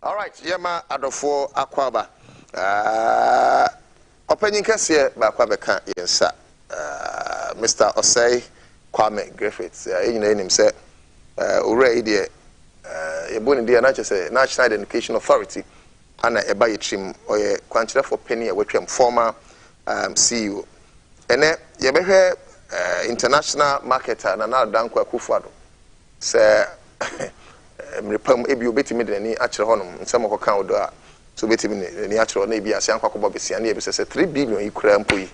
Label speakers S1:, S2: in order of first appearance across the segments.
S1: All right, Yama Adofo Akwaba. Opening Cassia Bakwabeka, yes, Mr. Osei Kwame Griffiths, in name said, already a born in the National Education Authority, and a buy trim or a quantity for penny, which I'm former CEO. And then you have international marketer, and now Danko Kufado. Sir, ebi obeti me de ni akere honom nsem okoka odo so beti me ni akere na ebi asan kwakobo besia na ebi se 3 billion ikura mpoyi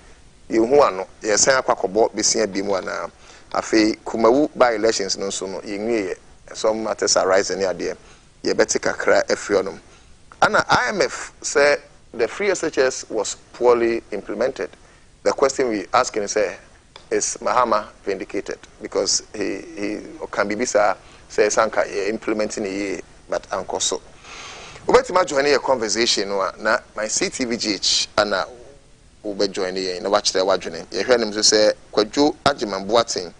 S1: yehu ano ye san akwakobo besia bi mu ana afi kumawu by elections no so no yenwie some matters arise ni ade ye beti kakra afi honom ana IMF say the free SHS was poorly implemented. The question we asking is Mahama vindicated because he can be bisa say sanka implementing a but anko so ubeti ma join a conversation na my CTVGH ana ube join here na watch there wadwene ye hwe nim so say kwadwo agimamboaten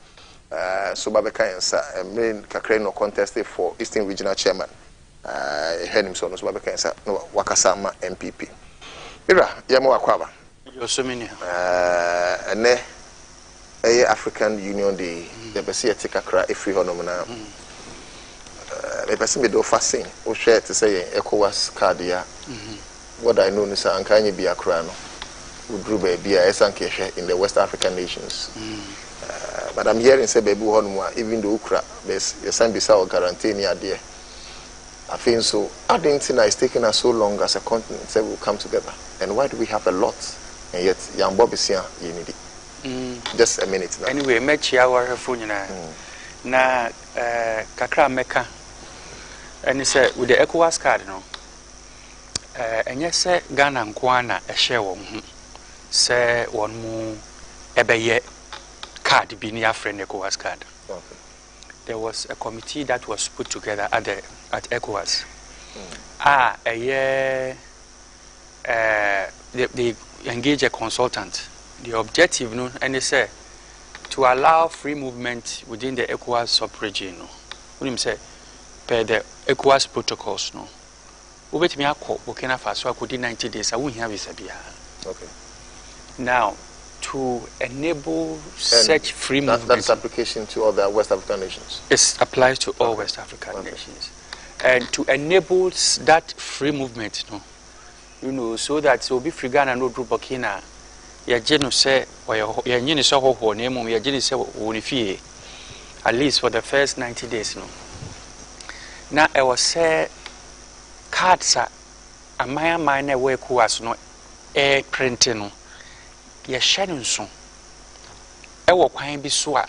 S1: so babeka yansa main kakra no contest for Eastern Regional Chairman ye hwe nim so no so babeka yansa no wakasa ma MPP ira yema wakwaba
S2: yo so many
S1: ene African Union Day the best ye take akra efri honom na me person me do fasting o share to say ECOWAS card ya what I know is anka bi akra no udru ba bia esanke hwe in the West African nations but I'm hearing say baby honum even the ukra there's yesan bisa o guarantee ni ade I think so Argentina is taking us so long as a continent say we'll come together and why do we have a lot and yet young bobisia you need it just a minute now
S2: anyway match our phone na kakra meka and say with the ECOWAS card no enye say Ghana nkwana ehye wo hu say won mu ebeye card bi ni afre ECOWAS card.
S1: Okay.
S2: There was a committee that was put together at ECOWAS. They engage a consultant. The objective no and they say to allow free movement within the ECOWAS sub-region. No. What do you say? Per the ECOWAS protocols. No. Ubet me akọ Burkina Faso akodi 90 days. I won't have visa bia.
S1: Okay.
S2: Now, to enable such free movement.
S1: That's application to all the West African nations.
S2: It applies to all West African nations. And to enable that free movement, no, you know, so that so be free Ghana no do Burkina. Ya genu say or ya nyini so ho na emu ya genu say woni fie at least for the first 90 days no na I was say cards amaya na we kuas no print no ya share nso e wo kwan bi so a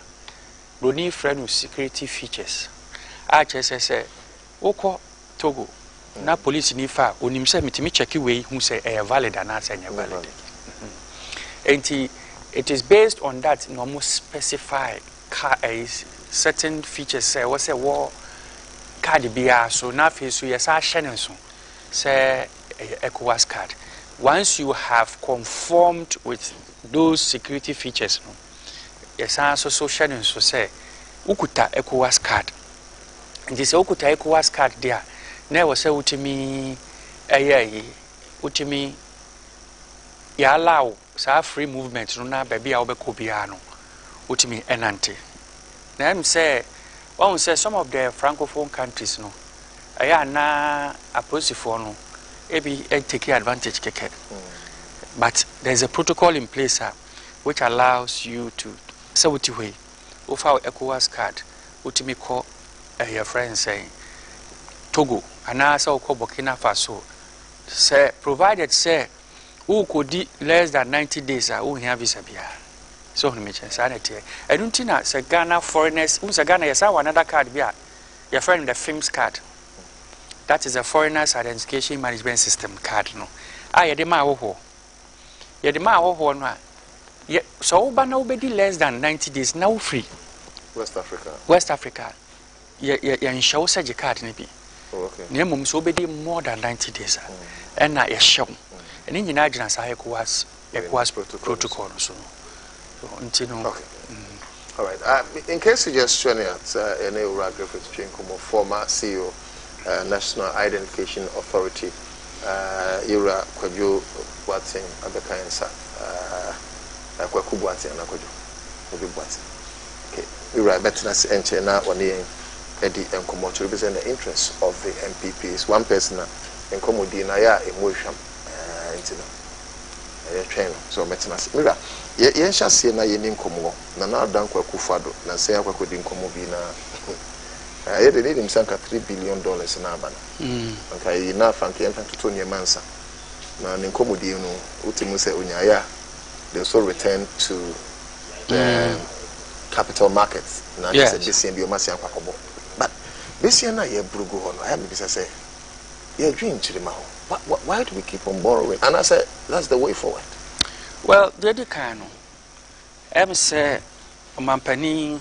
S2: roni frɛ no security features a chese say wokɔ Togo na police ni fa onim say mitimi check we hu say e valid and answer valid. And it is based on that normal specify certain features say what say war card bia so na fe so yes a share so say ECOWAS card once you have conformed with those security features no yes so share so say ukuta ECOWAS card and this ukuta ECOWAS card there na we say utimi utimi ya allow sa free movement no na baby a obeko bia no utimi enante na am say one say some of the francophone countries no aya na aposifo no ebi take advantage keke but there's a protocol in place which allows you to say what you way offer ECOWAS card utimi call your friend saying Togo and also Burkina Faso say provided say who could less than 90 days who have visa bia so no me sanity I don't think say Ghana foreigners who say Ghana yes another card bia your friend the films card that is a foreigners identification management system card no ye de ma wo no so ba na obedi less than 90 days now free West Africa ye show say card ni bi
S1: okay
S2: na mum so obedi more than 90 days and na ye show and in United States ECOWAS protocol so until no
S1: okay All right. In case you just join us, Ura Griffith Chinkumo, former CEO, National Identification Authority, Ura Kwajo Watson, Abekainsa, Kwaku Watson, and Akwajo. Okay. Ura Betnas and Chena, one year, Eddie and Komo to represent the interests of the MPPs. One person in Komodina, emotion, train. So, Metnas Mira. Yensha see na yenim komo na dan kwaku fado na say akwaku din komo bi na ye de need him sanka $3 billion na aba na anka yi na fanke emfa to ne mansa na ne komo di no utimu say onyaya they also return to the capital markets na say this year bi o masi akwakobo but this year na ye brugo ho no I am be say ye dream chirima ho why do we keep on borrowing and I said that's the way forward.
S2: Well, the kind of I'm say, Mampani,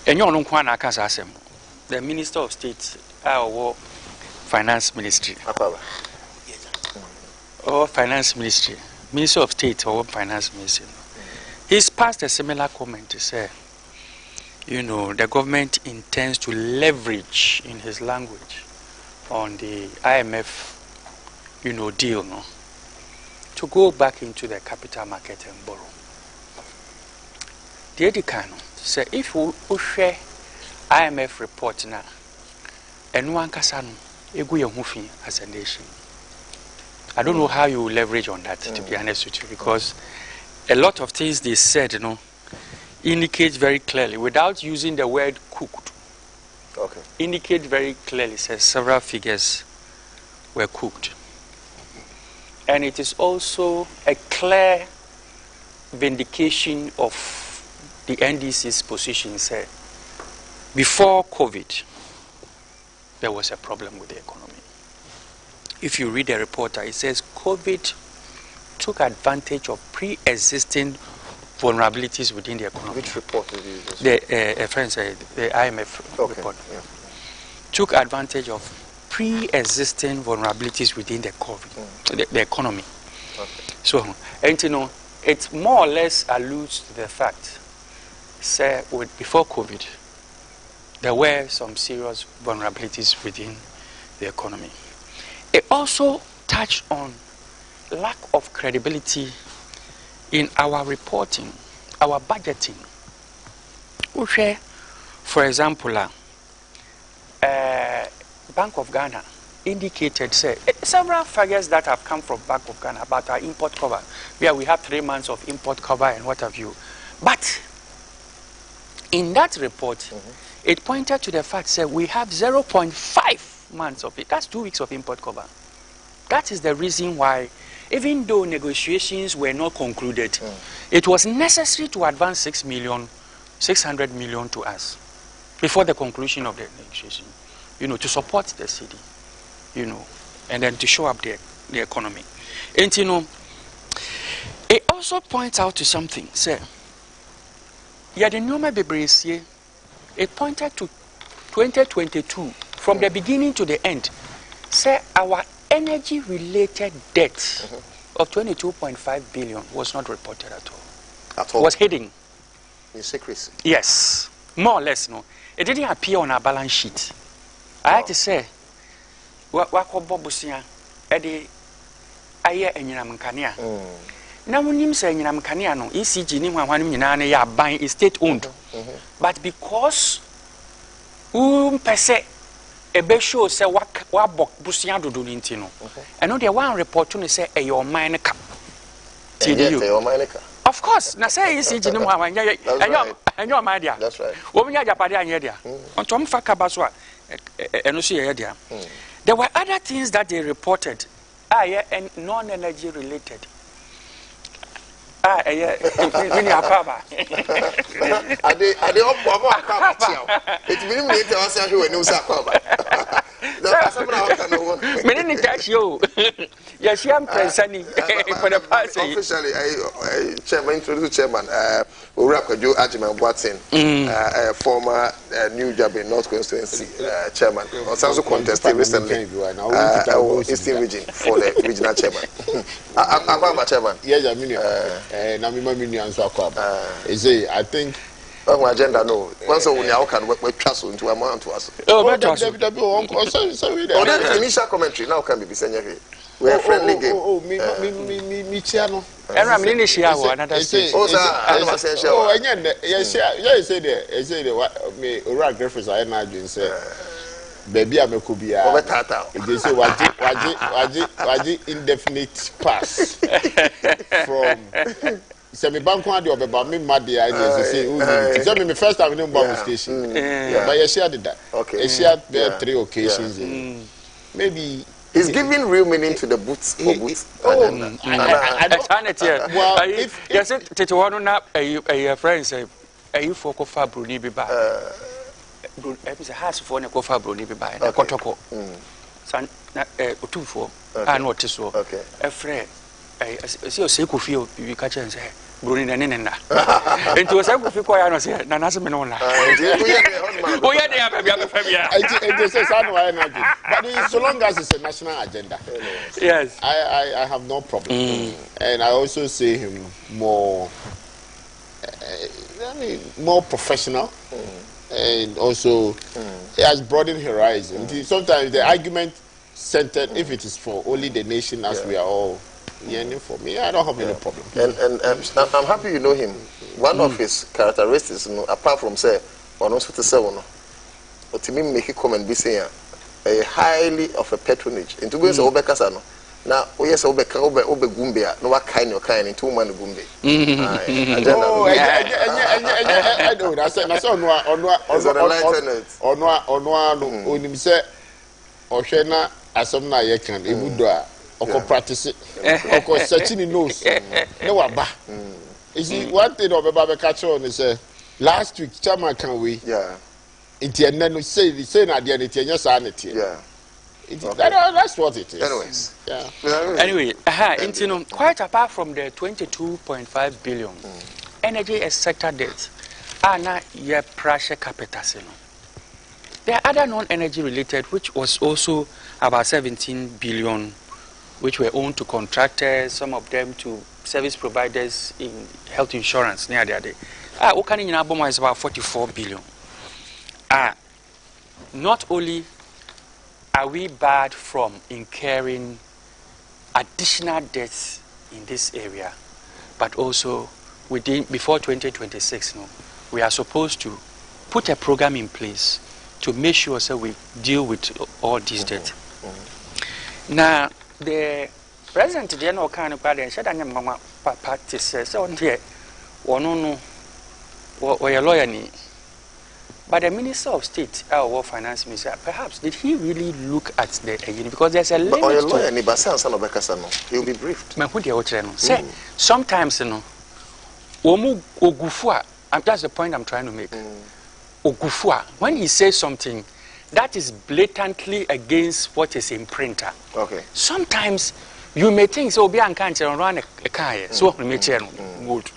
S2: and you don't want to the Minister of State, our Finance Ministry, or Finance Ministry, Minister of State or Finance Ministry. He's passed a similar comment to say, the government intends to leverage, in his language, on the IMF. Deal, no, to go back into the capital market and borrow. The Edikano say if we share IMF report now, and one kasano, egu yehufi as a nation. I don't know how you leverage on that, to be honest with you, because a lot of things they said, indicate very clearly, without using the word cooked.
S1: Okay.
S2: Indicate very clearly, says several figures were cooked. And it is also a clear vindication of the NDC's position. Said before COVID, there was a problem with the economy. If you read the report, it says COVID took advantage of pre-existing vulnerabilities within the economy.
S1: Which report did you just
S2: the IMF report.
S1: Yeah.
S2: Took advantage of pre-existing vulnerabilities within the COVID, the economy.
S1: Okay.
S2: So, and it more or less alludes to the fact, say, before COVID, there were some serious vulnerabilities within the economy. It also touched on lack of credibility in our reporting, our budgeting. For example, Bank of Ghana indicated, say, several figures that have come from Bank of Ghana about our import cover, where we have 3 months of import cover and what have you. But in that report, it pointed to the fact that we have 0.5 months of it. That's 2 weeks of import cover. That is the reason why, even though negotiations were not concluded, it was necessary to advance 600 million to us before the conclusion of the negotiation. To support the city, and then to show up the economy. And it also points out to something, say, it pointed to 2022, from the beginning to the end, say our energy-related debt of 22.5 billion was not reported at all.
S1: At all?
S2: Was hidden.
S1: In secrecy?
S2: Yes, more or less, no. It didn't appear on our balance sheet. I had to say, wako bobusia, edi aye enyinam nkania. Na munim say enyinam nkania no, ECG ni hwanhwanim nyina na ya ban is state owned. But because pese ebe show say wa bok busia dodo ni nti no. Eno de one report to say e your mine ka. Of course, na say ECG ni hwanhwan enyo my dear.
S1: That's right.
S2: Wo nya japade anye dia. Onto mfa ka ba so a there were other things that they reported, and non-energy related. in touch, you. Yes, I'm present for the past.
S1: Officially, chairman, introduced chairman, Urakojo Ajiman Watson, former New Jabe North Constituency chairman, also contested recently Eastern Region for the regional chairman. I'm chairman.
S3: Yes, I mean, I think.
S1: Oh, agenda no. Once we now can work trust into amount to us.
S3: Oh, but
S1: initial commentary now can be saying we are friendly game.
S3: Me channel.
S2: And I'm in the another stage.
S1: Oh, sir,
S3: oh, again, yes, say there, what me, Ura Griffiths, I imagine, say, baby, I'm a kubia.
S1: Over Tata.
S3: They say, waji indefinite pass from. Se me bank one day about me mad the idea say who me first time in the station. But you shared that. Okay. You shared there 3 occasions. Maybe
S2: He's
S1: giving real meaning to the boots.
S3: I
S2: don't well, if yes, it one up a friend say you for cofa bruni be by. It's a house for a cofa bruni be by. Kotoko. San Otu for and what is so. Okay. A friend. I see a sake of you, you catch and say, Bruni and Nina. Into a sake of you, I say, Nanasa Menona. Oh, yeah, they have a family. But so long as it's a national agenda, yes,
S3: I have no problem. And I also see him more, more professional. And also, he has broadened horizon. Sometimes the argument centered, if it is for only the nation, as we are all. Yeah, for me, I don't have any problem.
S1: And I'm happy you know him. One of his characteristics, apart from say, one also to say one, but to me make a comment be saying a highly of a patronage. Into going to Obekasano. Now, oh yes, Obe Gumbia, no what kind in 2 months Gumbe.
S3: Oh, I know. That's on him say, Oshena, Asomna Yakan, Ibudua. Or practice it, or searching in nose. No, Abba. You see, one thing of a Baba catch on is last week, Chama can we? Yeah. It's a say the same idea, it's your sanity. Yeah. That's what it is.
S1: Anyways.
S2: Yeah. Anyway, quite apart from the 22.5 billion energy sector debt, not your pressure capitals. There are other non-energy related, which was also about 17 billion. Which were owned to contractors, some of them to service providers in health insurance near the other. What in Aboma is about 44 billion. Not only are we barred from incurring additional debts in this area, but also before 2026, we are supposed to put a program in place to make sure that we deal with all these debts. Now, the president didn't know kind of bad and said, I'm a party says, on here, one no, or a lawyer. But the Minister of State, our finance minister, perhaps, did he really look at the because there's a limit. But
S1: lawyer, he'll be briefed.
S2: Say, sometimes, that's the point I'm trying to make. Ogufua, when he says something, that is blatantly against what is in printer. Okay. Sometimes you may think so be an can't run a car, so good.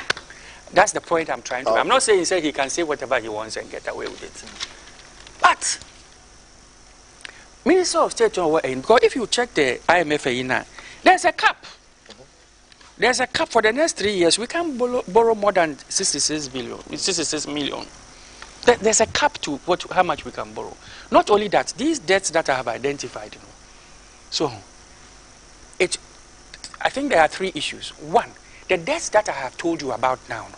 S2: That's the point I'm trying to make. I'm not saying he can say whatever he wants and get away with it. But Minister of State, because if you check the IMF, there's a cap. There's a cap for the next 3 years. We can't borrow more than 66 million. There's a cap to how much we can borrow. Not only that, these debts that I have identified, so I think there are 3 issues. One, the debts that I have told you about now,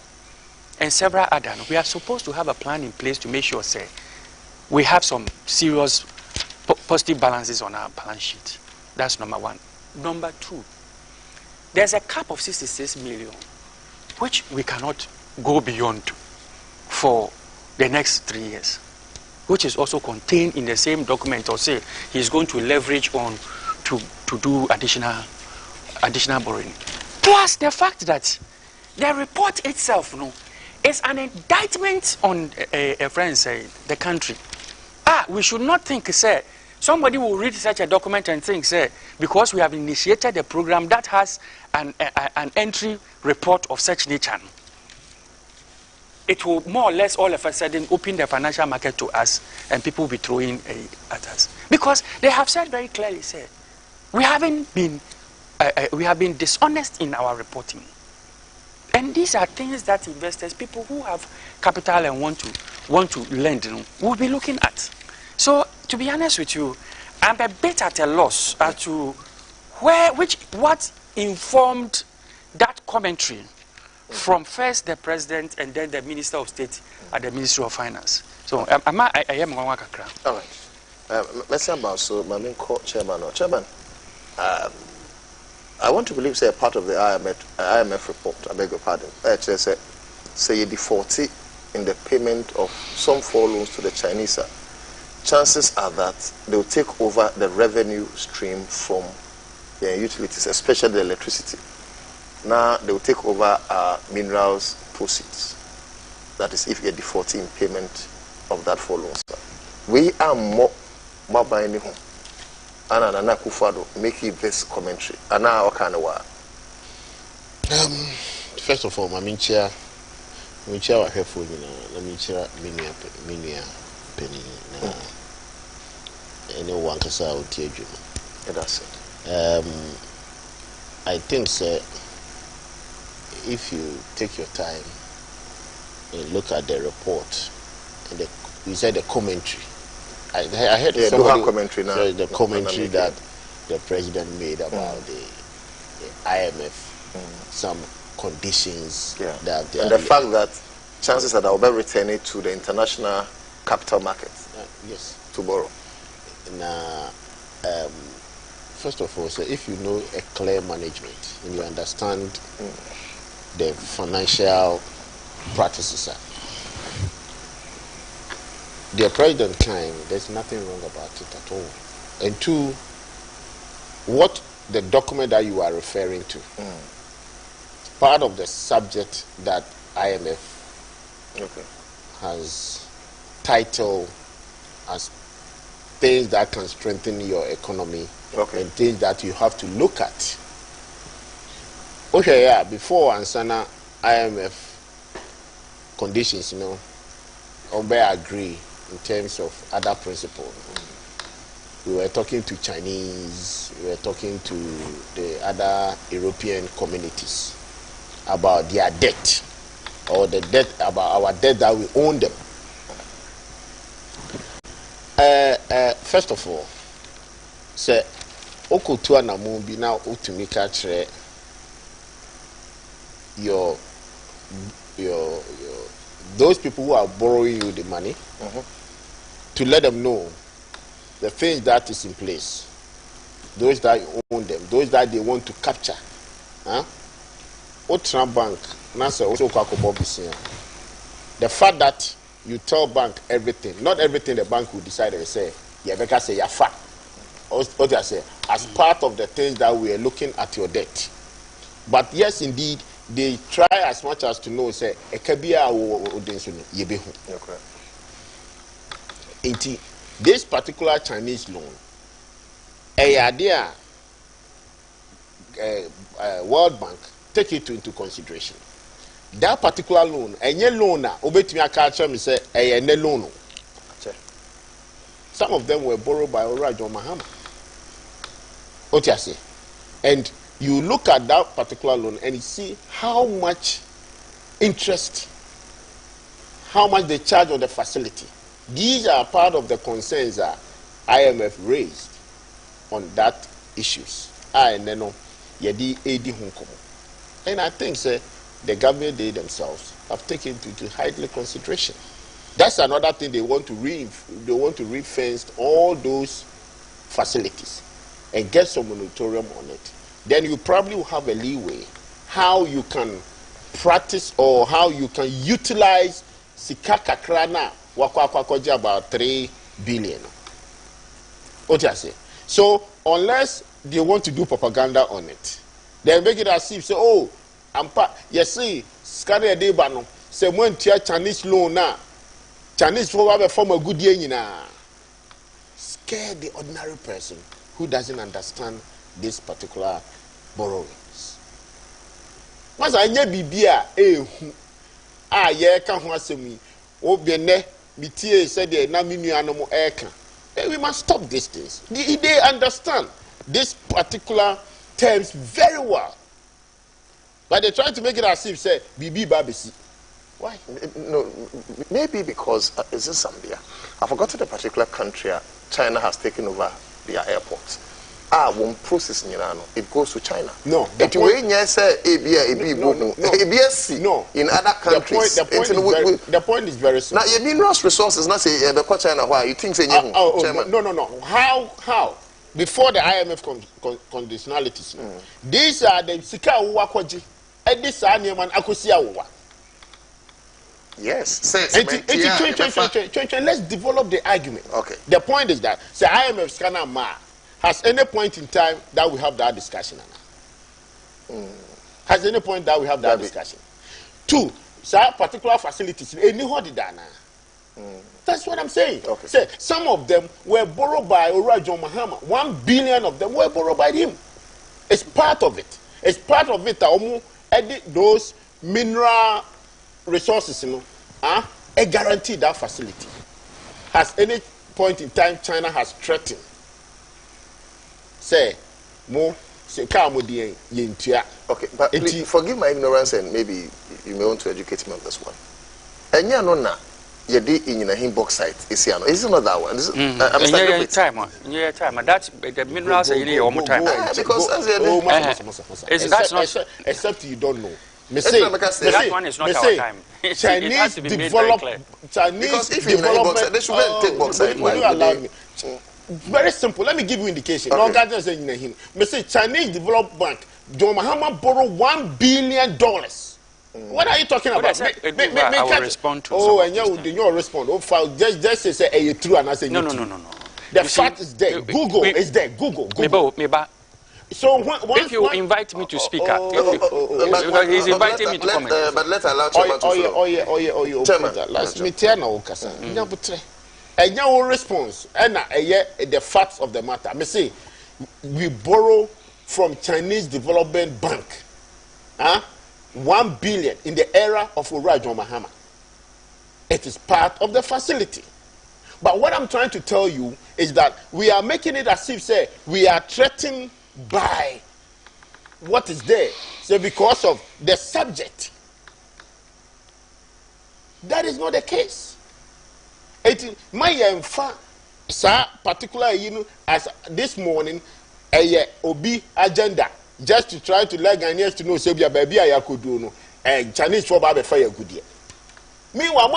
S2: and several others, we are supposed to have a plan in place to make sure, we have some serious positive balances on our balance sheet. That's number 1. Number 2, there's a cap of 66 million, which we cannot go beyond for the next 3 years, which is also contained in the same document, or say he's going to leverage on to do additional borrowing. Plus the fact that the report itself is an indictment on the country. We should not think, Somebody will read such a document and think, say, because we have initiated a program that has an entry report of such nature, it will more or less all of a sudden open the financial market to us, and people will be throwing at us. Because they have said very clearly, say, we have been dishonest in our reporting. And these are things that investors, people who have capital and want to lend, will be looking at. So, to be honest with you, I'm a bit at a loss as to what informed that commentary from first the president and then the Minister of State at the Ministry of Finance. So, I am one kakra.
S1: All right. Mr. Ambassador, my main chairman or chairman, I want to believe, say, a part of the IMF report, I beg your pardon, say you defaulty in the payment of some 4 loans to the Chinese. Chances are that they will take over the revenue stream from their utilities, especially the electricity. Now they will take over minerals proceeds. That is, if you're defaulting payment of that 4 loans. We are more buying home. Anna Kufado making this commentary. Anna what kind of work?
S3: First of all, my chair was helpful. Let me chair minia penny. Anyone can say out here.
S1: That's it.
S3: I think, sir, if you take your time and look at the report and you said the commentary. I heard somebody commentary now. The commentary that the president made about the IMF, some conditions that they
S1: and the fact that chances are that will be returned to the international capital markets.
S3: Yes,
S1: to borrow.
S3: Now, first of all, so if you know a clear management and you understand the financial practices. The president claimed there's nothing wrong about it at all. And 2, what the document that you are referring to, part of the subject that IMF has titled as things that can strengthen your economy and things that you have to look at. Okay, yeah, before Ansana IMF conditions, Obe agree in terms of other principles. We were talking to Chinese, we were talking to the other European communities about their debt, or the debt, about our debt that we own them. First of all, say, Okotua na mumbi now utumika chre your those people who are borrowing you the money, to let them know the things that is in place, those that own them, those that they want to capture. Otra bank, the fact that you tell bank everything, not everything the bank will decide and say, yeah, because say you're fat. What I say, as part of the things that we are looking at your debt. But yes, indeed, they try as much as to know, say, this particular Chinese loan, World Bank take it into consideration. That particular loan, any loan, say, loan. Some of them were borrowed by Orajo Mahama. What you say? And you look at that particular loan and you see how much interest, how much they charge on the facility. These are part of the concerns that IMF raised on that issues. And I think, sir, the government, they themselves have taken into highly consideration. That's another thing they want to re-fence all those facilities and get some moratorium on it. Then you probably will have a leeway how you can practice or how you can utilize Sikaka Krana Wakwakoja about 3 billion. What you say? So unless they want to do propaganda on it, they make it as if say, oh, yes, see, Scania Debano, say when Chinese loan now, Chinese for a form of good year. scare the ordinary person who doesn't understand this particular borrowings. Masa anya bibia ehu a ye ka ho asemi obiene mitie said na menuanom eka. We must stop these things. They understand this particular terms very well. But they try to make it as if say Bibi Babisi. Why?
S1: No, maybe because is this Zambia? I forgotten the particular country China has taken over their airports. One process it goes to China.
S3: No,
S1: no. In other countries.
S3: The point is very simple.
S1: Now, you minerals resources, not say China. Why you think say
S3: no. How? Before the IMF conditionalities, these are the Sika Wakwaji, and this are Newman Akusia.
S1: Yes.
S3: Let's develop the argument.
S1: Okay.
S3: The point is that say IMF scanner ma has any point in time that we have that discussion. Has any point that we have that discussion? Two, particular facilities. That's what I'm saying.
S1: Okay.
S3: Say some of them were borrowed by Urajo Mahama. 1 billion of them were borrowed by him. It's part of it. It's part of it. Those mineral resources, a guarantee that facility. Has any point in time China has threatened? Say more. Say okay,
S1: but please, forgive my ignorance and maybe you may want to educate me on this one. And you know now. You did in a bauxite. Is it not that one?
S2: Time. That's the minerals are in more time.
S1: Because
S2: that's not.
S3: Except you don't know.
S2: That one is not our time.
S3: Chinese development.
S1: Because if you development, they should take bauxite.
S3: Will you allow me? Very simple. Let me give you indication. No guardian saying him. Chinese Development Bank, John Mahama borrowed $1 billion. What are you talking about?
S2: I will respond to.
S3: Oh, and you respond. Oh, just say a true and I say
S2: no.
S3: The fact is there. Google is there. Google. So
S2: if you invite me to speak, because he's inviting me to comment.
S1: But let's allow Chairman to
S3: Chairman, let me tell you, Kasa. And your response, and the facts of the matter. I say we borrow from Chinese Development Bank. 1 billion in the era of Urajo Mahama. It is part of the facility. But what I'm trying to tell you is that we are making it as if say we are threatened by what is there. So because of the subject. That is not the case. My particular as this morning obi agenda. Just to try to let Ghanaians to know, Serbia, baby, I could do no, and Chinese for Baba Fire good year. Meanwhile,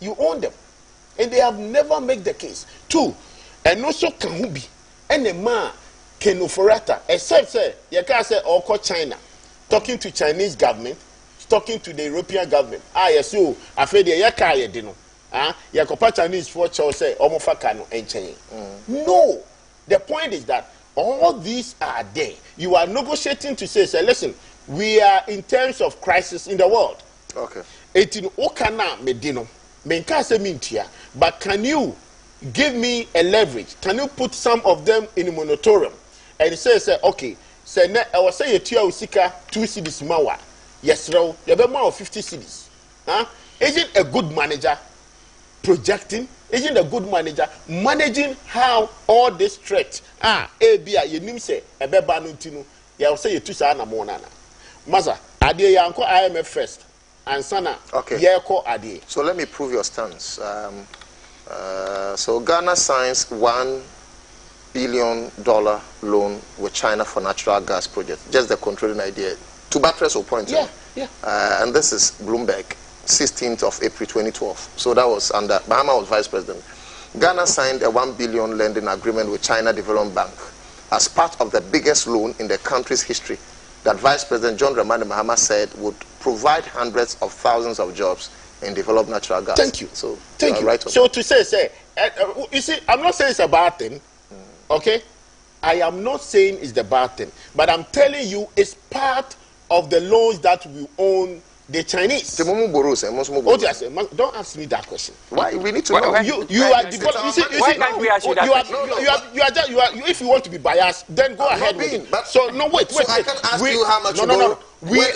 S3: you own them, and they have never made the case. Two, and also Kahubi, and a man Kenoforata, except say, you can't say, or China, talking to Chinese government, talking to the European government. Yes, you, I feel the Yakaya dino, Yakopa Chinese for Chow say, Omofakano and China. No, the point is that. All these are there. You are negotiating to say, listen, we are in terms of crisis in the world.
S1: Okay.
S3: Etin okana medino. Menkase mintia. But can you give me a leverage? Can you put some of them in a moratorium? And say, okay, say I was say tia usika 2 cedis mawa. Yes, bro. You have more of 50 cedis. Isn't a good manager projecting? Isn't a good manager managing how all this threat you nim say ebeba no ntinu ya say you tu sa na mo na maza ade yanko IMF first and sana yeko ade.
S1: So let me prove your stance. So Ghana signs $1 billion loan with China for natural gas project. Just the controlling idea to buttress or point.
S3: Yeah.
S1: And this is Bloomberg. 16th of April 2012. So that was under Bahama was vice president. Ghana signed a $1 billion lending agreement with China Development Bank as part of the biggest loan in the country's history that Vice President John Dramani Mahama said would provide hundreds of thousands of jobs in developed natural gas.
S3: Thank you.
S1: So
S3: thank you.
S1: Right
S3: so to say, you see, I'm not saying it's a bad thing, okay? I am not saying it's the bad thing, but I'm telling you it's part of the loans that we own The Chinese.
S1: Oh,
S3: yes, don't ask me that question.
S1: Why? We need to know.
S3: You are developing. If you want to be biased, then go ahead with it.
S1: So no, wait. So I can ask you how much. No. We
S3: are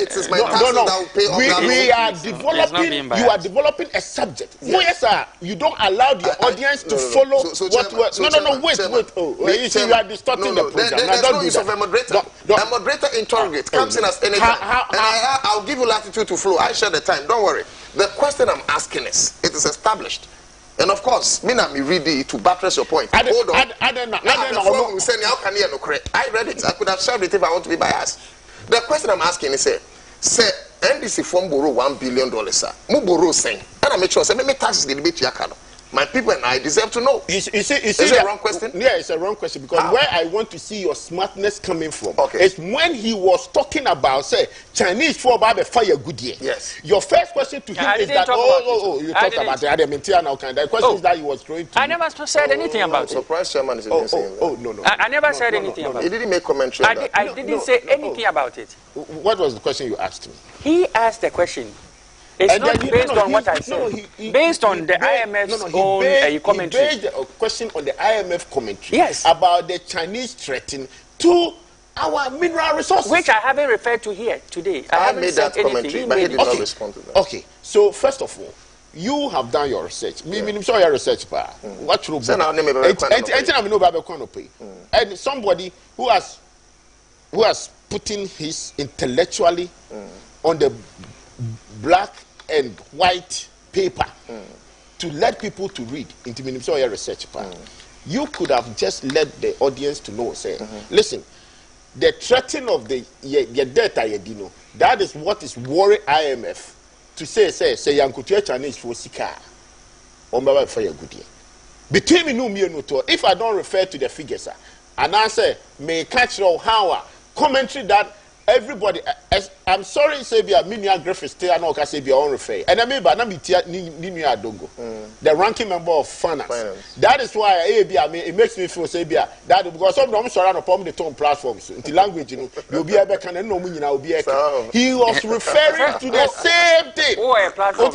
S3: developing. You are developing a subject. Yes. Yes, sir. You don't allow the audience to follow what. No. Wait. Oh, you are distorting the program.
S1: There's no use of a moderator. A moderator interrogate comes in as any time, and I'll give you latitude to flow. I share the time. Don't worry. The question I'm asking is, it is established. And of course, me read it to buttress your point. Hold on. I read it. I could have shared it if I want to be biased. The question I'm asking is, say NDC form borrow $1 billion, sir. Mu borrow saying, and I make sure say me taxes the debate yakano. My people and I deserve to know.
S3: You see,
S1: is it a wrong question?
S3: Yeah, it's a wrong question because where I want to see your smartness coming from is when he was talking about, say, Chinese for Bible fire good year.
S1: Yes.
S3: Your first question to him is that, you talked about the The question is that he was throwing to
S2: I never said anything about it.
S1: Surprise chairman is saying
S2: no. I never said anything about it.
S1: He didn't make commentary on that.
S2: I didn't say anything about it.
S3: What was the question you asked me?
S2: He asked the question. It's not based on what I said. Based on the IMF's own commentary.
S3: He based a question on the IMF commentary.
S2: Yes.
S3: About the Chinese threatening to our mineral resources.
S2: Which I haven't referred to here today. I haven't
S1: made that commentary, but he did not respond to that.
S3: Okay. So, first of all, you have done your research. I'm sure your research, what should and somebody who has put in his intellectually on the black and white paper to let people to read into your research part. You could have just let the audience to know, say, listen, the threatening of the data, that is what is worry IMF to say Yankutia Chinese for Sika or Maba for your good year. Between me no if I don't refer to the figures, and I say may catch how commentary that everybody, I'm sorry, say be a Minia Griffith stay and okay say be on refer. And I mean but na Dongo. The ranking member of finance. That is why it makes me feel say be that because some of them surround upon the tone platforms. In the language, you'll be able to no meaning will be he was referring to the same thing.
S2: Oh, a platform.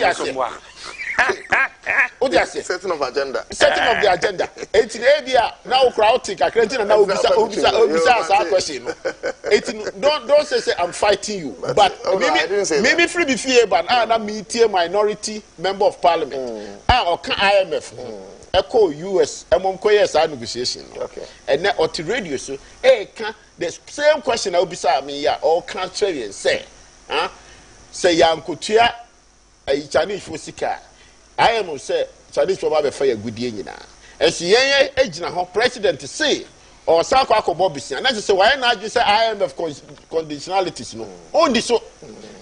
S1: Setting of agenda.
S3: Setting of the agenda. It's in Abia now crowding. I can't now Obisa question. Don't say I'm fighting you. But maybe free be fear, but I'm a minority member of parliament. Or IMF. Echo US yes negotiation. Okay. And now Otu radio so the same question Obisa me ya or can't say say Yankutia a Chinese for Sika. I am say Chinese for Bible fire good year now. And see age president to say or Sako Bobisi, and that's say why not you say IMF conditionalities no. Only so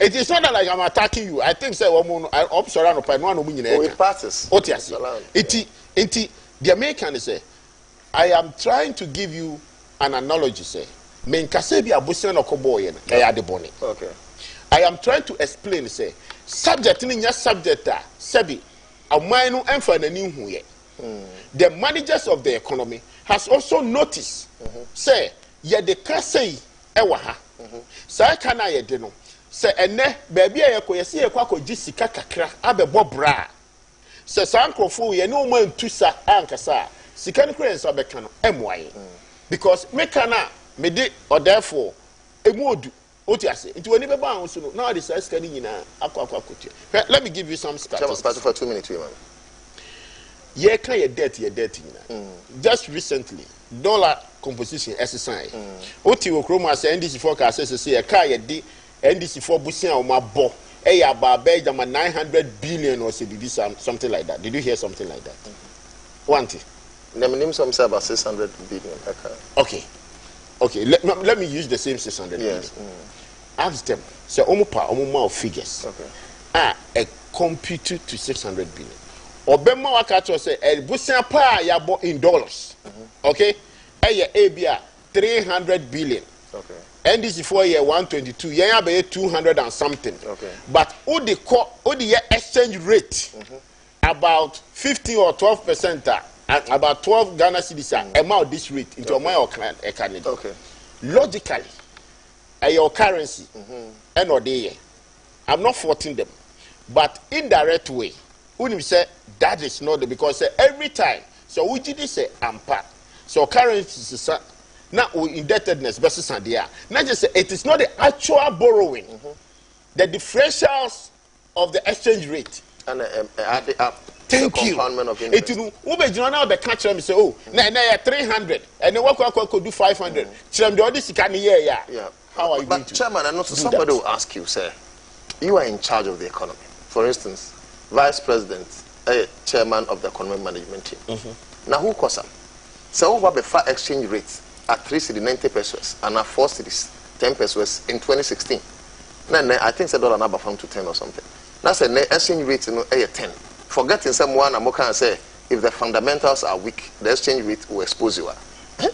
S3: it is not like I'm attacking you. I think say I'm sorry no one
S1: it passes.
S3: The American say I am trying to give you an analogy say men kasebi abusia no koboye na ya de boni.
S1: Okay.
S3: I am trying to explain say subject in your subject sebi amanu emfa nani hu ye. The managers of the economy has also noticed say ye de kasei ewa ha. Say kana ye de no say ene baabi a ye ko ye se ye kwa ko gisika kakra abebo bra. Say sankrofo ye no man tusa ankasa sika ne kure nso beka no emwaye. Because meka na me de or therefore emodu now this is let me give you some statistics.
S1: For 2 minutes, man.
S3: Yeah, can you debt just recently, dollar composition exercise. Otu Darko say NDC forecast say a car NDC for busia or my bo. About 900 billion or something like that. Did you hear something like that? One thing.
S1: Name some say about 600 billion.
S3: Okay. Let me use the same 600 billion. Ask them. Say omo figures. Okay. A computer to 600 billion. Obema wakacho say busia pa yabo in dollars. Okay? Abia 300 billion.
S1: Okay.
S3: NDC for year 122, yeah, be 200 and something.
S1: Okay.
S3: But the exchange rate about 15 or 12%, about 12 Ghana cedis amount this rate into my economy. Okay. Logically, your currency, and or day, I'm not faulting them, but indirect way. When you say that is not the, because every time, so we did say ampa, so currency is now indebtedness versus idea. Not just say it is not the actual borrowing, the differentials of the exchange rate. And
S1: add up.
S3: Thank you. It will be now the catcher me say, oh, now 300, and then what could do 500. Chim the other can yeah. How are you going to?
S1: Chairman, and also somebody will ask you, sir, you are in charge of the economy. For instance, Vice President, Chairman of the Economic Management Team. Now who costs them? So what the fair exchange rates at 390 pesos and at 4 cities 10 pesos in 2016. Then I think it's $1 from to 10 or something. That's an exchange rate, 10. Forgetting someone, I'm going to say, if the fundamentals are weak, the exchange rate will expose you.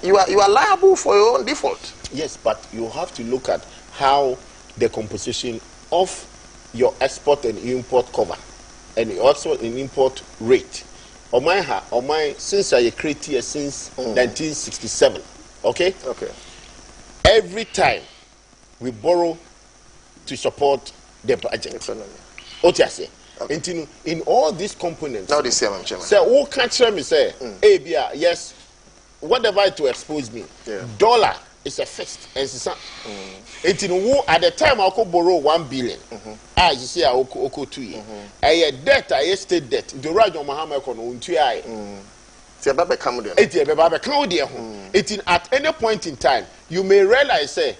S1: You are liable for your own default.
S3: Yes, but you have to look at how the composition of your export and import cover, and also an import rate. On my since I created here since 1967. Okay. Every time we borrow to support the budget. What you say? In all these components.
S1: Now this year, I'm chairman.
S3: So who can't tell me say, hey, yes, whatever to expose me. Dollar is a fixed. And at the time I could borrow 1 billion. You see, I could 2 years. A debt, I state debt. The right of Muhammad on 2 years. It's at any point in time, you may realize, say,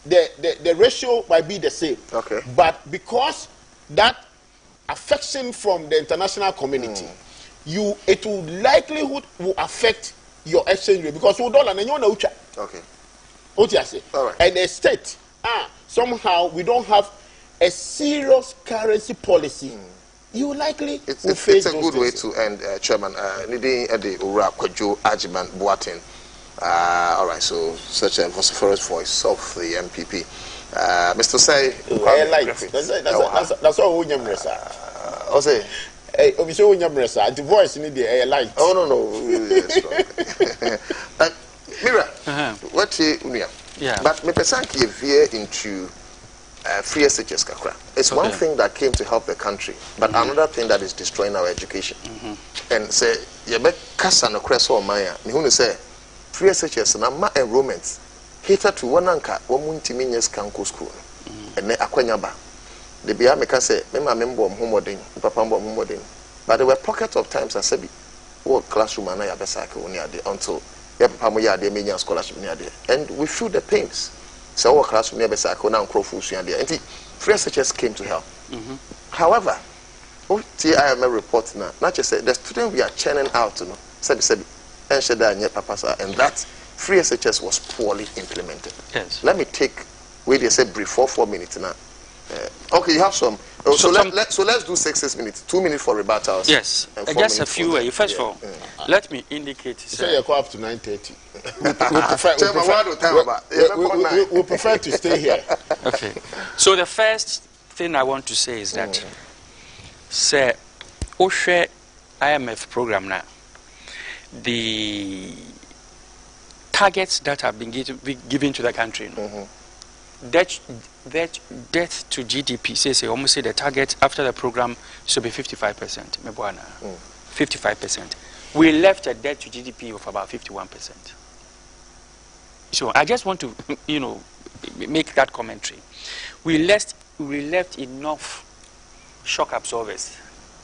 S3: the ratio might be the same. But because that affection from the international community, it will likelihood will affect your exchange rate because we dollar and you know. What you say? And the state, somehow we don't have a serious currency policy. You likely
S1: it's
S3: face
S1: a good way to end, Chairman. Needing the Ura Kwajo Ajiman Boatin. All right, so such a vociferous voice of the MPP. Mr. Say, that's all we know, sir. Ose,
S3: the voice in the air light.
S1: Oh no. Mira, what you?
S2: Yeah.
S1: But me pesanki ye veer into free SHS kakra. It's one thing that came to help the country, but another thing that is destroying our education. And say, you bet kasa no kreso maya. Me who say free SHS na ma enrollment cater to one anka womuntimi nyes kanko school. And ne akwanya ba. The bia me ka say me ma membo homodin, papa mbo homodin. But there were pockets of times I said, what classroom and I until ya scholarship near there. And we feel the pains. So our classroom near Besako now Crowfoot and the free SHS came to help. However, TIM report now, not just say the student we are churning out, and that free SHS was poorly implemented.
S2: Yes.
S1: Let me take where they said brief for 4 minutes now. Okay, you have some. So let's do 6 minutes. 2 minutes for rebuttals.
S2: Yes, just a few. First of all, let me indicate.
S3: Say you go up to 9:30. We prefer to stay here.
S2: Okay. So the first thing I want to say is that, say, OSHE IMF program now, the targets that have been given to the country. Debt to GDP, say almost say the target after the program should be 55%. 55%. We left a debt to GDP of about 51%. So I just want to, make that commentary. We left enough shock absorbers,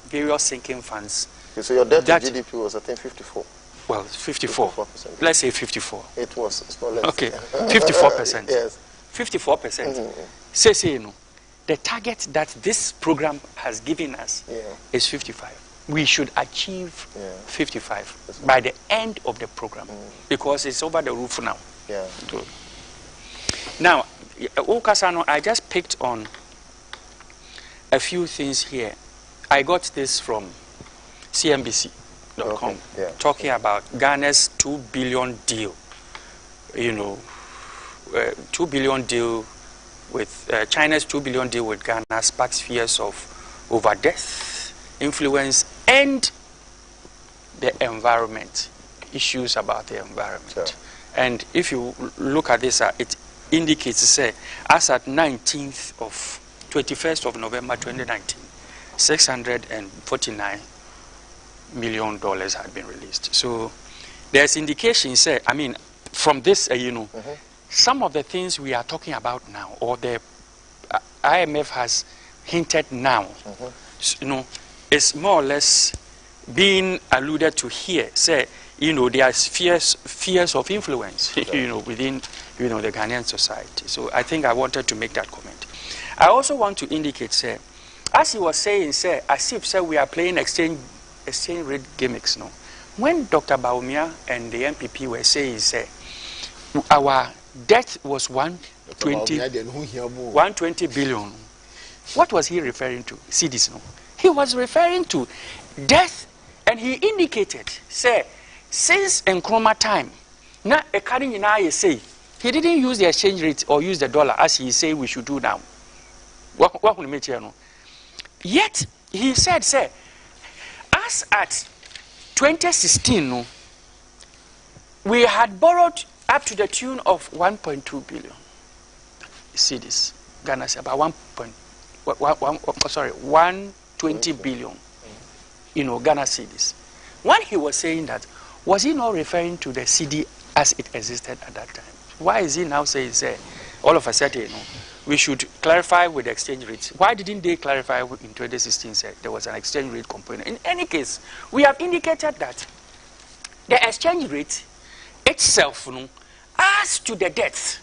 S2: various sinking funds.
S1: Okay, so your debt to GDP was, I think, 54.
S2: Well, 54. 54%. Let's say 54.
S1: It was. It's not less.
S2: Okay, 54%.
S1: Yes.
S2: 54%. Say, the target that this program has given us is 55. We should achieve 55 by the end of the program because it's over the roof now. Now, Okasano, I just picked on a few things here. I got this from CNBC.com talking about Ghana's $2 billion deal. 2 billion deal with China's 2 billion deal with Ghana sparks fears of over death, influence, and the environment, issues about the environment. And if you look at this, indicates, say, as at 21st of November 2019, $649 million had been released. So there's indications, say, I mean, from this, some of the things we are talking about now, or the IMF has hinted now, is more or less being alluded to here. Say, there are fears of influence, within, the Ghanaian society. So I think I wanted to make that comment. I also want to indicate, say, as he was saying, say, as if, say, we are playing exchange rate gimmicks, no. When Dr. Bawumia and the MPP were saying, say, our debt was 120 billion. What was he referring to? See this, no? He was referring to death, and he indicated, say, since Nkrumah time, na ekari nyina say, he didn't use the exchange rate or use the dollar as he say we should do now. Yet he said, say, as at 2016, we had borrowed up to the tune of 1.2 billion. See this, Ghana said about 120 billion. Ghana cedis. When he was saying that, was he not referring to the CD as it existed at that time? Why is he now saying, say, all of a sudden, we should clarify with the exchange rates? Why didn't they clarify in 2016, say, there was an exchange rate component? In any case, we have indicated that the exchange rate itself, as to the debts.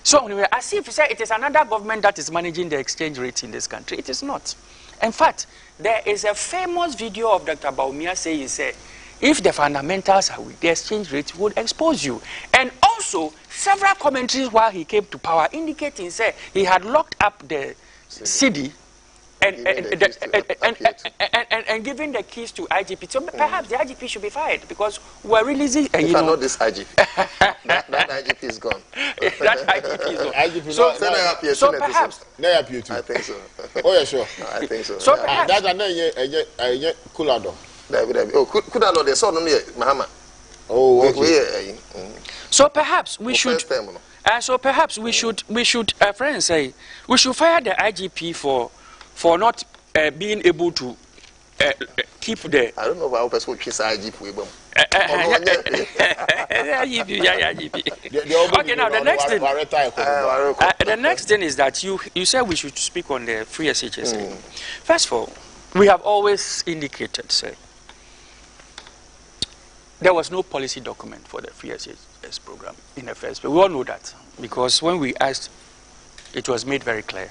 S2: So, as if say, it is another government that is managing the exchange rate in this country. It is not. In fact, there is a famous video of Dr. Bawumia saying, say, if the fundamentals are weak, the exchange rate would expose you. And also, several commentaries while he came to power indicating, say, he had locked up the CD and giving the keys to IGP. So perhaps the IGP should be fired because we're releasing.
S1: Not this IGP. that IGP is gone.
S2: That IGP is gone.
S3: IGP
S2: so perhaps.
S1: I think so.
S3: Oh, yeah, sure.
S1: I think so.
S2: So perhaps.
S3: That's a Kulado.
S1: Oh, Kulado, they saw no Mahama.
S3: Oh, okay.
S2: So perhaps we should. So perhaps we should. Friends say we should fire the IGP for not being able to keep the.
S1: I don't know why person choose IGP.
S2: Okay, now the next thing. The next thing is that you said we should speak on the free SHS. First of all, we have always indicated, say, there was no policy document for the free SHS program in the first place. We all know that because when we asked, it was made very clear.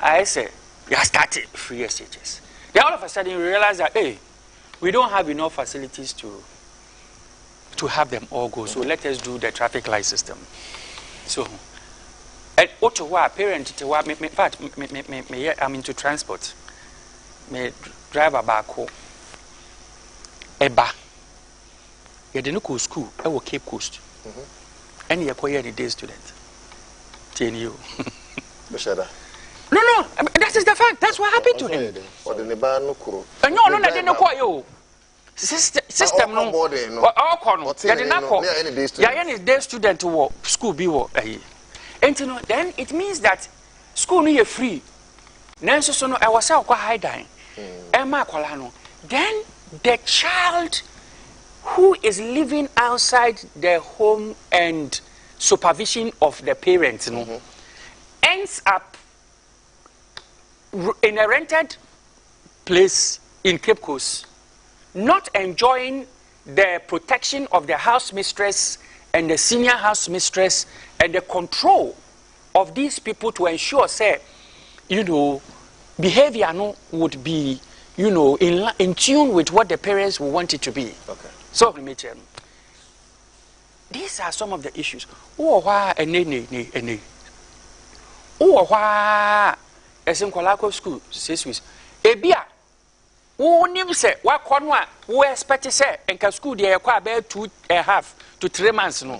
S2: I said, we have started free SHS. Then all of a sudden we realized that, hey, we don't have enough facilities to have them all go. So let us do the traffic light system. So, and Otu Darko, in fact, I'm into transport. Me driver back home. Eba. You didn't go school. I will Cape Coast. And you are a day student. TNU. No, that is the fact. That's what happened to him. No, I didn't call you. System no. All corner. You didn't call. You are a day student to school be what? And then it means that school no free. Nanso so no I was out quite high dying. Then the child who is living outside the home and supervision of the parents ends up in a rented place in Cape Coast, not enjoying the protection of the house mistress and the senior house mistress and the control of these people to ensure, say, behavior would be, in tune with what the parents would want it to be.
S1: Okay.
S2: So, these are some of the issues. School, 6 weeks. Ebia, who knew say, what corner, who expect say, and can school there quite bear 2.5 to 3 months. No.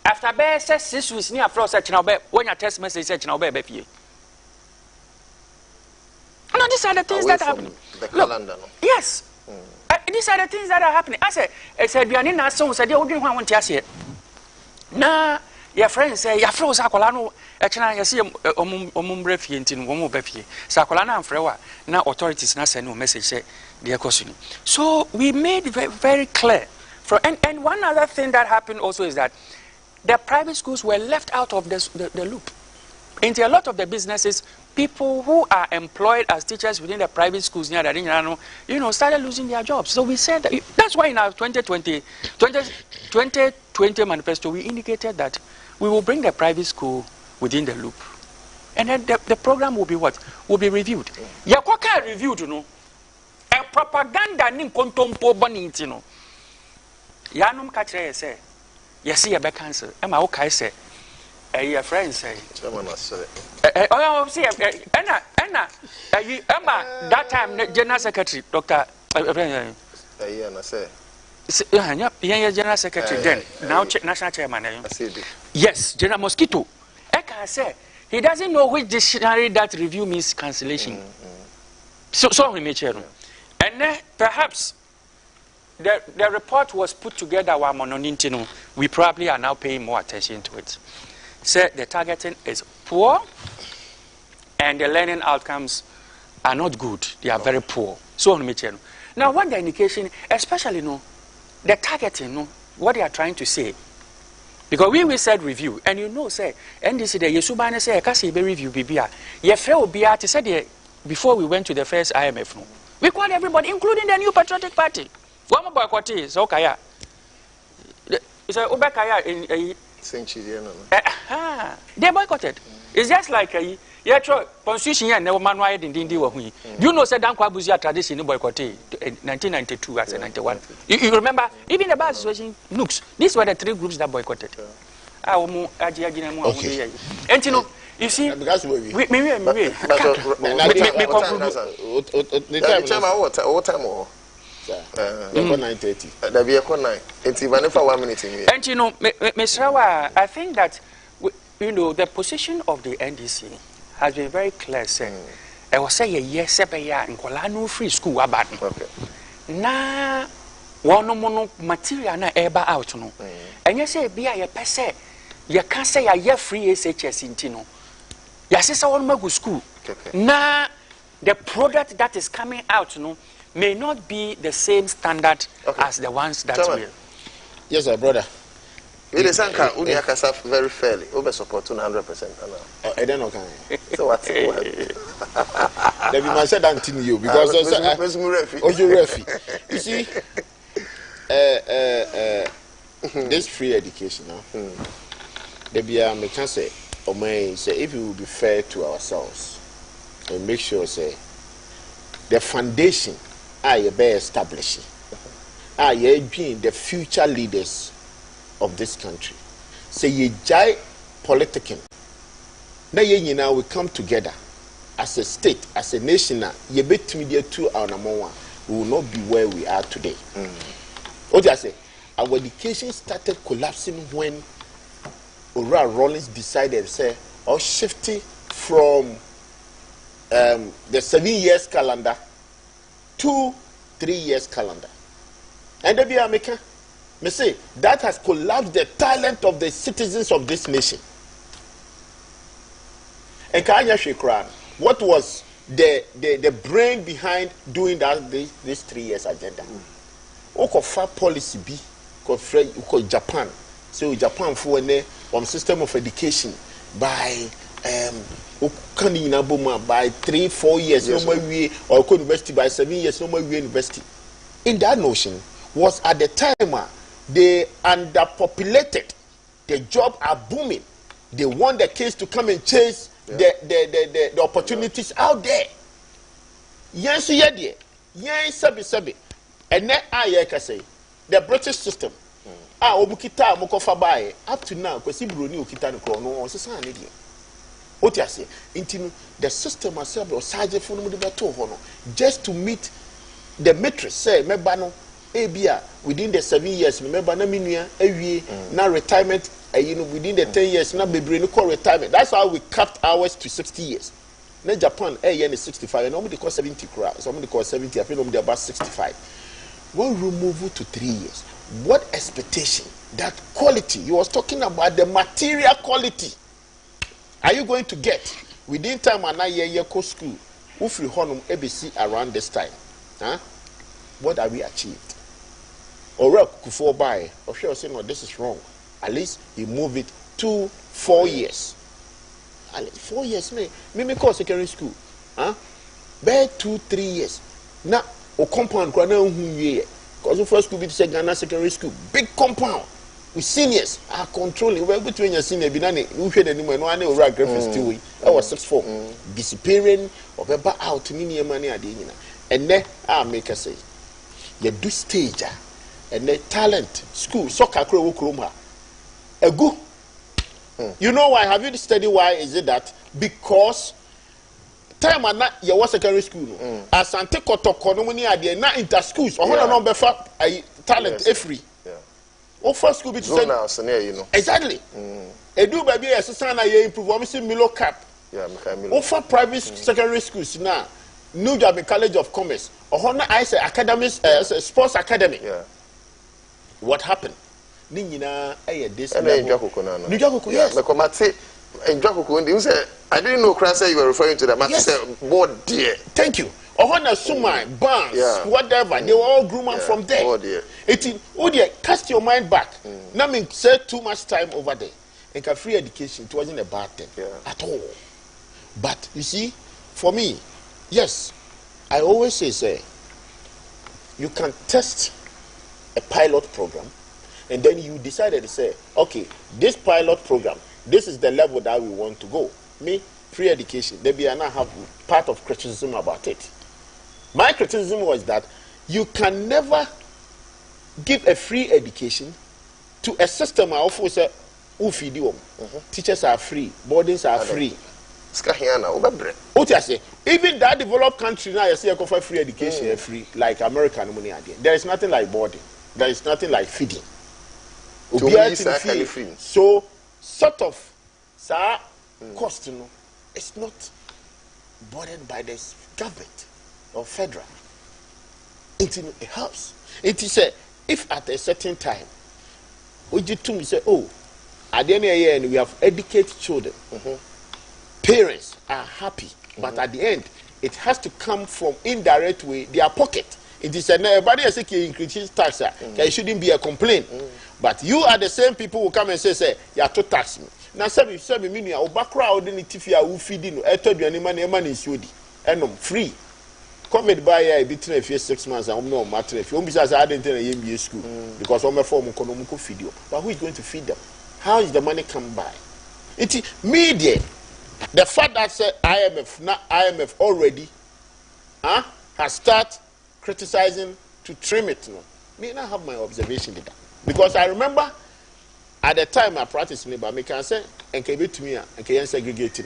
S2: After bear says 6 weeks near floor such now, when your test message said, now, baby. No, these are the things that happen.
S1: The calendar, no?
S2: Yes. These are the things that are happening. I said, we are in our song, said, you didn't want to say. Now, your friends say your friends akola no e chena you see omumbre fie ntinu wo mo ba fie sa akola na amfrewa na authorities na send no message say the question. So we made very, very clear and one other thing that happened also is that the private schools were left out of the loop. Into a lot of the businesses, people who are employed as teachers within the private schools near the started losing their jobs. So we said that's why in our 2020 manifesto we indicated that we will bring the private school within the loop, and then the program will be what will be reviewed. Yakwaka reviewed, a propaganda nin kontompo boniti no. Yanum katre say yes, you be cancel. Am I okay say? Your friend say. Oh, see, Emma, that time, General Secretary, Dr. General Secretary, then, now National Chairman. Yes, General Mosquito. Eka say, he doesn't know which dictionary that review means cancellation. So we made sure. And then, perhaps, the report was put together while mononintino. We probably are now paying more attention to it. Say the targeting is poor and the learning outcomes are not good. They are very poor. So on now what the indication, especially the targeting, what they are trying to say. Because we said review, and say NDC the Yesubane say kasi be review bibia. Ye fail bia to say before we went to the first IMF. We called everybody, including the New Patriotic Party. One more boycott is okay. It's a Obakaya in they boycotted. It's just like constitution and never manual in Dindi. You know, said Dankwa Buzia tradition in boycotted in 1992 as 91. You remember, even the bad situation, Nooks, these were the three groups that boycotted. Okay. And you see, I think that the position of the NDC has been very clear. I was saying yes, in Kolano free school about na one material na eba out no, and you say be a pese, you can't say a free SHS in Tino. You say so one school. Na the product that is coming out may not be the same standard as the ones that will.
S3: Yes, sir, brother.
S1: It is very fairly. Over support 100%.
S3: I don't know.
S1: So what's it?
S3: Let me say that to you because you see, this free education now. There be a say, or may say if we will be fair to ourselves and make sure say the foundation. You be establishing. You being the future leaders of this country. Say you jai politicking. Now we come together as a state, as a nation. You bet me there too our number one. We will not be where we are today. What do I say? Our education started collapsing when Ora Rollins decided say shifting from the 7 years calendar 2-3 years calendar. And the American, me say that has collapsed the talent of the citizens of this nation. And what was the brain behind doing that this 3 years agenda? Okofa policy be ko Japan. So Japan for one system of education by by 3-4 years, no more we or university by 7 years, no more we university. In that notion was at the time they underpopulated, the jobs are booming. They want the kids to come and chase the opportunities out there. Yes, sabi. And then I say the British system. Obukita mokofa bae up to now because Bruni okita no no so what you say? The system myself or sergeant for no just to meet the matrix. Say, mebano ABA within the 7 years, remember na minua awie na retirement within the 10 years na bebre no call retirement. That's how we capped ours to 60 years. Na Japan year is 65 and nobody call 70 crore. Somebody call 70, I feel about 65. When we move to 3 years, what expectation, that quality, you was talking about the material quality, are you going to get within time and year co school? Ufri honum ABC around this time. Huh? What have we achieved? Or before by, or sure saying, no, this is wrong. At least you move it 2-4 years. At least 4 years, me call secondary school. Huh? By 2-3 years. Now, o compound, because the first school be Ghana secondary school, big compound. With seniors are controlling. We're between your senior binani, who had any man, one over Griffiths to we. I was 6'4", disappearing or ever out to me money at the end. And then I make a say, you do stage and the talent school, soccer crow, kroma. A good. You know why? Have you studied why is it that? Because time and not your secondary school. As Sante Kotokonomuni are there, not inter schools, or no befa talent free. O first school be to say
S1: now, you know.
S3: Exactly. Edu baby assistant na ye improve. We see Milo Cap.
S1: Yeah, Milo.
S3: O for private secondary schools now. New Job College of Commerce. Or I say academies, sports academy.
S1: Yeah.
S3: What happened? Nina this.
S1: And then
S3: Njokuku, yes.
S1: I didn't know Krasa you were referring to that.
S3: Yes.
S1: What dear.
S3: Thank you. Ohana Sumai, Barnes, whatever, they were all groomed from there.
S1: Oh dear.
S3: Cast your mind back. Nothing said too much time over there. And free education, it wasn't a bad thing at all. But you see, for me, yes, I always say, you can test a pilot program, and then you decided to say, okay, this pilot program, this is the level that we want to go. Me, free education, maybe I now have part of criticism about it. My criticism was that you can never give a free education to a system of teachers are free, boardings are free. Even that developed country now, you see, offer free education, free, like American money. There is nothing like boarding. There is nothing like feeding. So, sort of, cost, you know, it's not burdened by the government or federal. It helps. It is if at a certain time, we say, oh, at the end of the year, we have educated children. Parents are happy, but at the end, it has to come from indirect way, their pocket. It is everybody has to increase tax. There shouldn't be a complaint. But you are the same people who come and say, you are to tax me. Now, some mean you background in Tifia who feeding, I told you any money is and free. COVID by a bit in 6 months, I'm no matter if you besides I didn't tell a MBA school because I'm a form of economic feed you. But who is going to feed them? How is the money come by? It is media. The fact that said IMF, not IMF already, has started criticizing to trim it. No, me not have my observation with that because I remember at the time I practiced labor, I can say and can be to me and can segregate.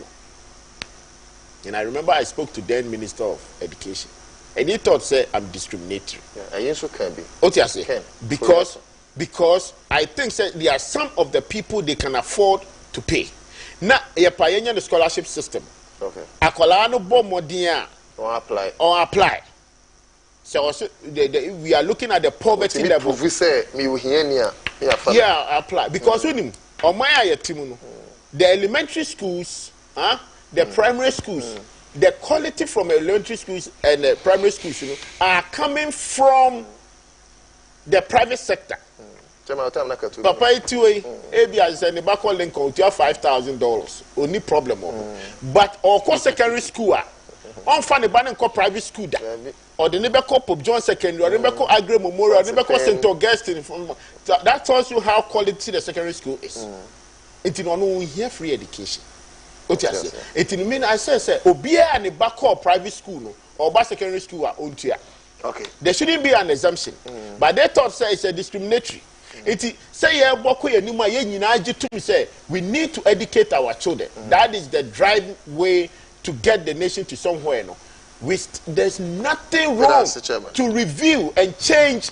S3: And I remember I spoke to then Minister of Education, and he thought say I'm discriminatory.
S1: Yeah, I also can be.
S3: What you say? Because I think say there are some of the people they can afford to pay. Now, you pioneer the scholarship system.
S1: Okay.
S3: Akola no bo modia
S1: or
S3: apply. So we are looking at the poverty level. Yeah, apply because when the elementary schools, the primary schools, the quality from elementary schools and the primary schools, are coming from the private sector. Papa itiwe ebi asene bako link out your $5,000 only problem but or secondary school on fan ban private school da or the neighbor Pope John secondary or the neighbor Agri Memorial or the neighbor St. Augustine that tells you how quality the secondary school is. It no here free education. What you say? It mean I say obia and the back private school no or secondary school are on tier.
S1: Okay.
S3: There shouldn't be an exemption. But they thought say it's a discriminatory. It say we need to educate our children. That is the drive way to get the nation to somewhere. No, there's nothing wrong to review and change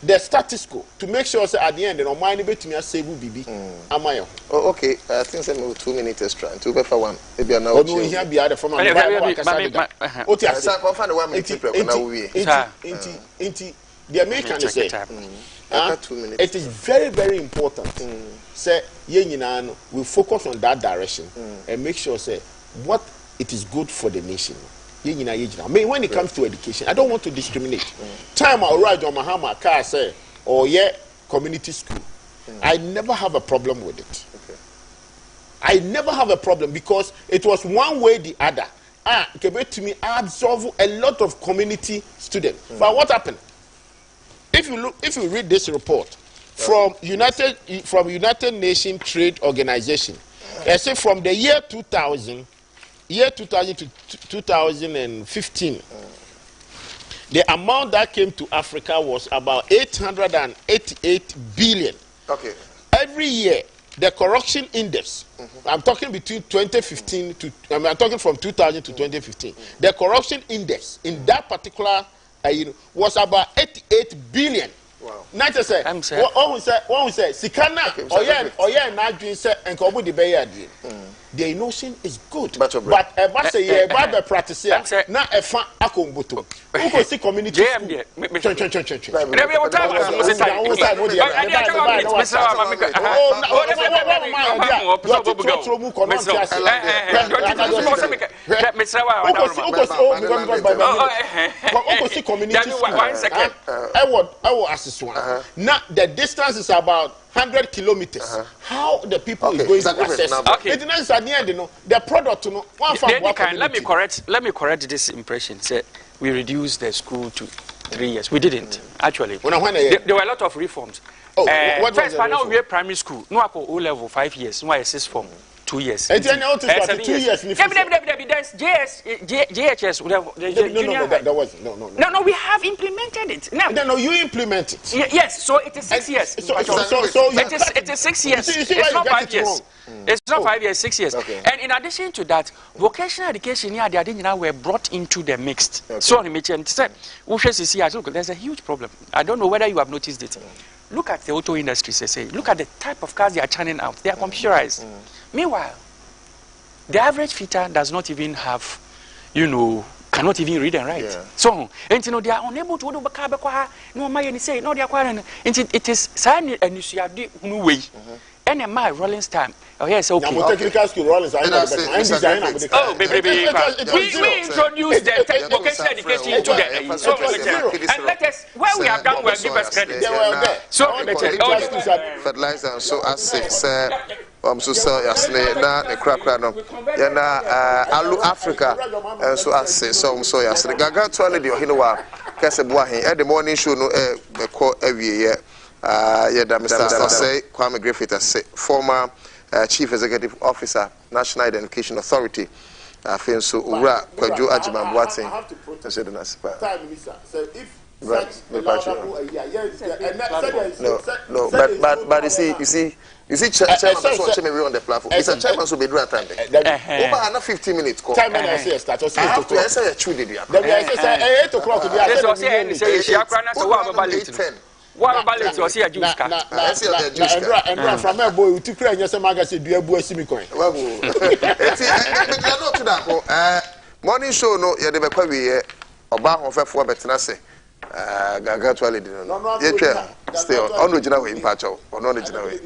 S3: the status quo to make sure at the end, no mind about me save BB.
S1: Oh, okay. I think some 2 minutes extra. 2 for 1. Maybe now. Oh, no, here be other from
S3: the American say, 2 minutes. It is very, very important. Say, we focus on that direction and make sure, say, what it is good for the nation. I mean, when it comes to education, I don't want to discriminate. Time I ride on Mahama car, say, or community school. I never have a problem with it. I never have a problem because it was one way or the other. To me, I absorb a lot of community students. But what happened? If you read this report from United Nations Trade Organization, I say from the year 2000 to 2015, the amount that came to Africa was about 888 billion.
S1: Okay.
S3: Every year, the corruption index, I'm talking between 2015 to, I'm talking from 2000 to 2015, the corruption index in that particular was about 88 billion.
S1: Wow.
S3: Not to say, one who say, Sikana, or not doing say, and Kobu de Bayadi. The notion is good, but I say, Bible practice here, not a fan akumbutu. Who can see community? Now the distance is about 100 kilometers. How the people is going to access? The product to
S2: let me correct this impression. Say we reduced the school to 3 years. We didn't actually. There were a lot of reforms. First, now we are primary school. No, I O level 5 years. No, I assist form 2 years.
S3: 2 years.
S2: JHS. No, we have implemented it.
S3: No, you implement it.
S2: Yes, so it is 6 years. It is 6 years. It's not 5 years. It's not 5 years, 6 years.
S1: Okay.
S2: And in addition to that, vocational education here, they were brought into the mixed. So, there's a huge problem. I don't know whether you have noticed it. Look at the auto industry, say. Look at the type of cars they are churning out. They are computerized. Meanwhile, the average fitter does not even have, cannot even read and write. Yeah. So, and they are unable to do no, my say, no, they are it is sign and you see a way. And my Rollins time. Oh, yes, okay.
S3: Technical school Rollins.
S2: Oh, baby. We introduced the vocational education into the so and let us, where we have done, we'll give us credit. So,
S1: fertilizer and so as say, so sell yasne na ne krakra no ya na alu Africa and so as say so yasne gaga to ale de ohine wa kase bo ahen e the morning show no be ko awie yeah, Mr. Say Kwame Griffith, former Chief Executive Officer, National Identification Authority. I feel so. Ura Kwajo Ajiman Boateng. No, but you see, chairman also me on the platform. It's a chairman so be do at time. Over 15 minutes.
S3: Time and I say start. I
S1: have to answer a true day.
S3: Say 8 o'clock to be
S2: at. Say she akwana so wa about 10. What about it? Was here juice car?
S3: And from a boy to cry, yes, a magazine, do a boy see me coin.
S1: Well, morning show, no, you're the Baquavi, or Bar of F4 Betanase. Gaga to Ali, no, still, on original way in Pacho, or non original way.